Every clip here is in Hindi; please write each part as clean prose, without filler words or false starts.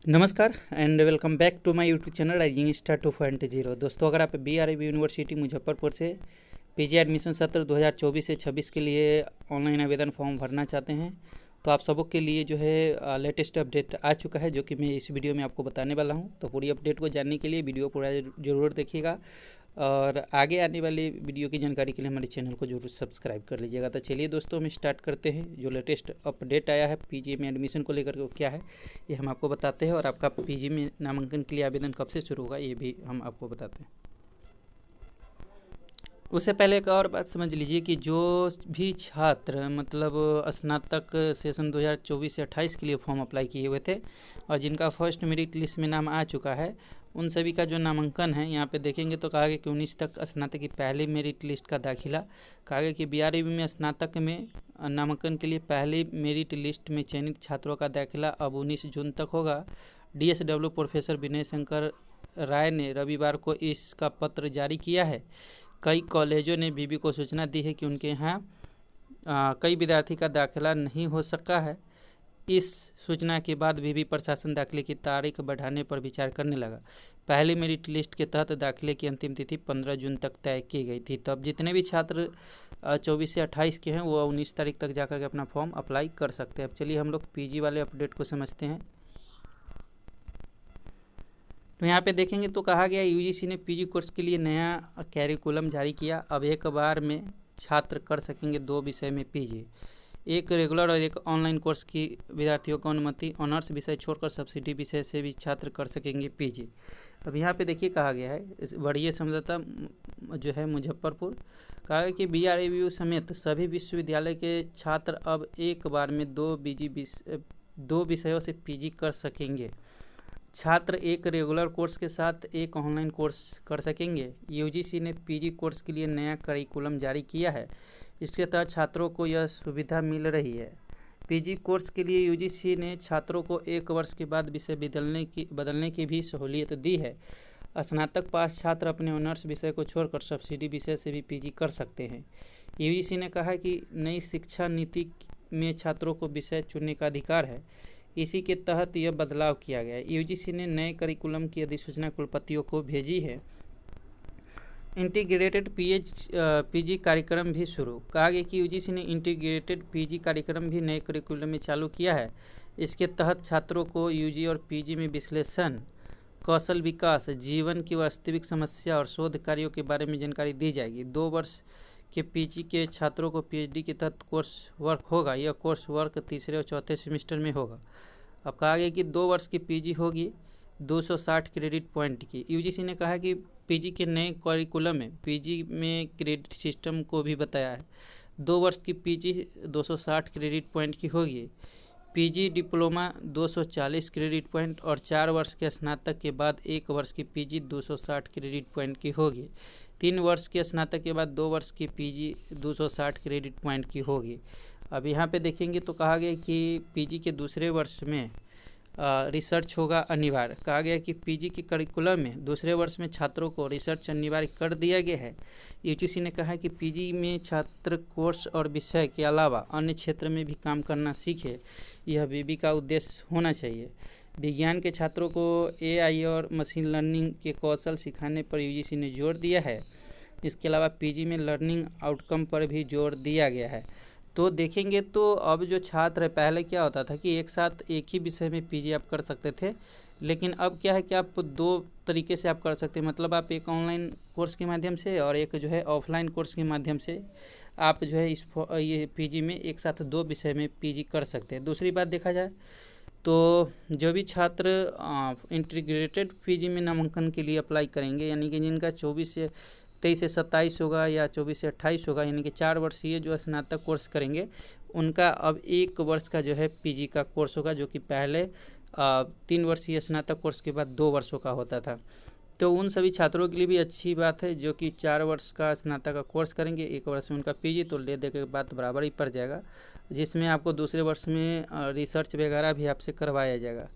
नमस्कार and welcome back to my YouTube channel Rising Star 2.0। दोस्तों, अगर आप BRIB यूनिवर्सिटी मुजफ्फरपुर से पीजी एडमिशन सत्र 2024 से 26 के लिए ऑनलाइन आवेदन फॉर्म भरना चाहते हैं तो आप सबों के लिए जो है लेटेस्ट अपडेट आ चुका है, जो कि मैं इस वीडियो में आपको बताने वाला हूं। तो पूरी अपडेट को जानने के लिए वीडियो पूरा ज़रूर देखिएगा और आगे आने वाली वीडियो की जानकारी के लिए हमारे चैनल को जरूर सब्सक्राइब कर लीजिएगा। तो चलिए दोस्तों, हम स्टार्ट करते हैं। जो लेटेस्ट अपडेट आया है पीजी में एडमिशन को लेकर के वो क्या है ये हम आपको बताते हैं, और आपका पीजी में नामांकन के लिए आवेदन कब से शुरू होगा ये भी हम आपको बताते हैं। उससे पहले एक और बात समझ लीजिए कि जो भी छात्र मतलब स्नातक सेशन 2024 से 28 के लिए फॉर्म अप्लाई किए हुए थे और जिनका फर्स्ट मेरिट लिस्ट में नाम आ चुका है, उन सभी का जो नामांकन है यहाँ पे देखेंगे तो कहा गया कि 19 तक स्नातक की पहली मेरिट लिस्ट का दाखिला। कहा गया कि BRIB में स्नातक में नामांकन के लिए पहली मेरिट लिस्ट में चयनित छात्रों का दाखिला अब 19 जून तक होगा। DSW प्रोफेसर विनय शंकर राय ने रविवार को इसका पत्र जारी किया है। कई कॉलेजों ने BB को सूचना दी है कि उनके यहाँ कई विद्यार्थी का दाखिला नहीं हो सका है। इस सूचना के बाद BB प्रशासन दाखिले की तारीख बढ़ाने पर विचार करने लगा। पहली मेरिट लिस्ट के तहत दाखिले की अंतिम तिथि 15 जून तक तय की गई थी। तो अब जितने भी छात्र 24 से 28 के हैं वो 19 तारीख तक जाकर के अपना फॉर्म अप्लाई कर सकते हैं। अब चलिए हम लोग PG वाले अपडेट को समझते हैं। तो यहाँ पे देखेंगे तो कहा गया UGC ने PG कोर्स के लिए नया कैरिकुलम जारी किया। अब एक बार में छात्र कर सकेंगे 2 विषय में PG, एक रेगुलर और एक ऑनलाइन कोर्स की विद्यार्थियों को अनुमति। ऑनर्स विषय छोड़कर सब्सिडी विषय से भी छात्र कर सकेंगे PG। अब यहाँ पे देखिए कहा गया है वरीय संवाददाता जो है मुजफ्फरपुर, कहा गया कि BRIB समेत सभी विश्वविद्यालय के छात्र अब एक बार में 2 विषयों से PG कर सकेंगे। छात्र एक रेगुलर कोर्स के साथ एक ऑनलाइन कोर्स कर सकेंगे। UGC ने PG कोर्स के लिए नया करिकुलम जारी किया है। इसके तहत छात्रों को यह सुविधा मिल रही है। PG कोर्स के लिए UGC ने छात्रों को 1 वर्ष के बाद विषय बदलने की भी सहूलियत दी है। स्नातक पास छात्र अपने ऑनर्स विषय को छोड़कर सब्सिडी विषय से भी PG कर सकते हैं। UGC ने कहा कि नई शिक्षा नीति में छात्रों को विषय चुनने का अधिकार है। इसी के तहत यह बदलाव किया गया है। UGC ने नए करिकुलम की अधिसूचना कुलपतियों को भेजी है। इंटीग्रेटेड PG कार्यक्रम भी शुरू। कहा गया कि UGC ने इंटीग्रेटेड PG कार्यक्रम भी नए करिकुलम में चालू किया है। इसके तहत छात्रों को UG और PG में विश्लेषण, कौशल विकास, जीवन की वास्तविक समस्या और शोध कार्यों के बारे में जानकारी दी जाएगी। 2 वर्ष के PG के छात्रों को PhD के तहत कोर्स वर्क होगा। यह कोर्स वर्क तीसरे और चौथे सेमेस्टर में होगा। अब कहा गया कि 2 वर्ष की PG होगी 260 क्रेडिट पॉइंट की। UGC ने कहा कि PG के नए करिकुलम में PG में क्रेडिट सिस्टम को भी बताया है। 2 वर्ष की PG 260 क्रेडिट पॉइंट की होगी। PG डिप्लोमा 240 क्रेडिट पॉइंट और 4 वर्ष के स्नातक के बाद 1 वर्ष की PG 260 क्रेडिट पॉइंट की होगी। 3 वर्ष के स्नातक के बाद 2 वर्ष की PG 260 क्रेडिट पॉइंट की होगी। अब यहाँ पे देखेंगे तो कहा गया कि PG के दूसरे वर्ष में रिसर्च होगा अनिवार्य। कहा गया कि PG के करिकुलम में दूसरे वर्ष में छात्रों को रिसर्च अनिवार्य कर दिया गया है। UGC ने कहा कि PG में छात्र कोर्स और विषय के अलावा अन्य क्षेत्र में भी काम करना सीखे। यह BB का उद्देश्य होना चाहिए। विज्ञान के छात्रों को AI और मशीन लर्निंग के कौशल सिखाने पर UGC ने जोर दिया है। इसके अलावा PG में लर्निंग आउटकम पर भी जोर दिया गया है। तो देखेंगे तो अब जो छात्र है, पहले क्या होता था कि एक साथ एक ही विषय में PG आप कर सकते थे, लेकिन अब क्या है कि आप 2 तरीके से आप कर सकते हैं। मतलब आप एक ऑनलाइन कोर्स के माध्यम से और एक जो है ऑफलाइन कोर्स के माध्यम से आप जो है ये PG में एक साथ 2 विषय में PG कर सकते हैं। दूसरी बात देखा जाए तो जो भी छात्र इंटीग्रेटेड PG में नामांकन के लिए अप्लाई करेंगे, यानी कि जिनका 23 से 27 होगा या 24 से 28 होगा, यानी कि 4 वर्षीय जो स्नातक कोर्स करेंगे उनका अब 1 वर्ष का जो है PG का कोर्स होगा, जो कि पहले 3 वर्षीय स्नातक कोर्स के बाद 2 वर्षों का होता था। तो उन सभी छात्रों के लिए भी अच्छी बात है जो कि 4 वर्ष का स्नातक का कोर्स करेंगे, 1 वर्ष में उनका PG, तो ले दे के बात बराबर ही पड़ जाएगा, जिसमें आपको दूसरे वर्ष में रिसर्च वगैरह भी आपसे करवाया जाएगा।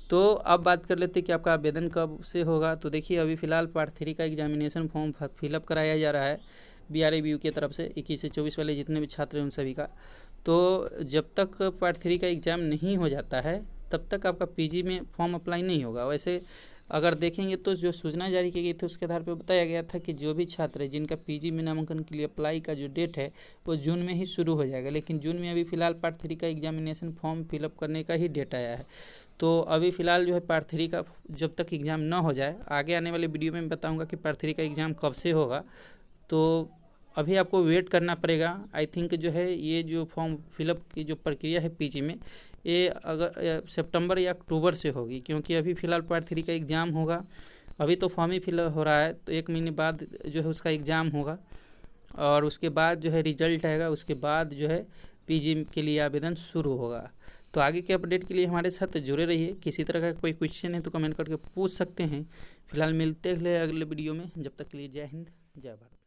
तो अब बात कर लेते हैं कि आपका आवेदन कब से होगा। तो देखिए अभी फ़िलहाल पार्ट 3 का एग्जामिनेशन फॉर्म फिलअप कराया जा रहा है BRIB की तरफ से 21 से 24 वाले जितने भी छात्र हैं उन सभी का। तो जब तक पार्ट 3 का एग्ज़ाम नहीं हो जाता है तब तक आपका पीजी में फॉर्म अप्लाई नहीं होगा। वैसे अगर देखेंगे तो जो सूचना जारी की गई थी उसके आधार पर बताया गया था कि जो भी छात्र है जिनका पीजी में नामांकन के लिए अप्लाई का जो डेट है वो जून में ही शुरू हो जाएगा, लेकिन जून में अभी फ़िलहाल पार्ट 3 का एग्जामिनेशन फॉर्म फिलअप करने का ही डेट आया है। तो अभी फ़िलहाल जो है पार्ट 3 का जब तक एग्ज़ाम ना हो जाए, आगे आने वाले वीडियो में बताऊँगा कि पार्ट 3 का एग्ज़ाम कब से होगा। तो अभी आपको वेट करना पड़ेगा। आई थिंक जो है ये जो फॉर्म फिलअप की जो प्रक्रिया है पीजी में, ये अगर सितंबर या अक्टूबर से होगी, क्योंकि अभी फ़िलहाल पार्ट 3 का एग्ज़ाम होगा। अभी तो फॉर्म ही फिल हो रहा है, तो 1 महीने बाद जो है उसका एग्ज़ाम होगा और उसके बाद जो है रिजल्ट आएगा, उसके बाद जो है पीजी के लिए आवेदन शुरू होगा। तो आगे के अपडेट के लिए हमारे साथ जुड़े रहिए। किसी तरह का कोई क्वेश्चन है तो कमेंट करके पूछ सकते हैं। फिलहाल मिलते हैं अगले वीडियो में, जब तक के लिए जय हिंद जय भारत।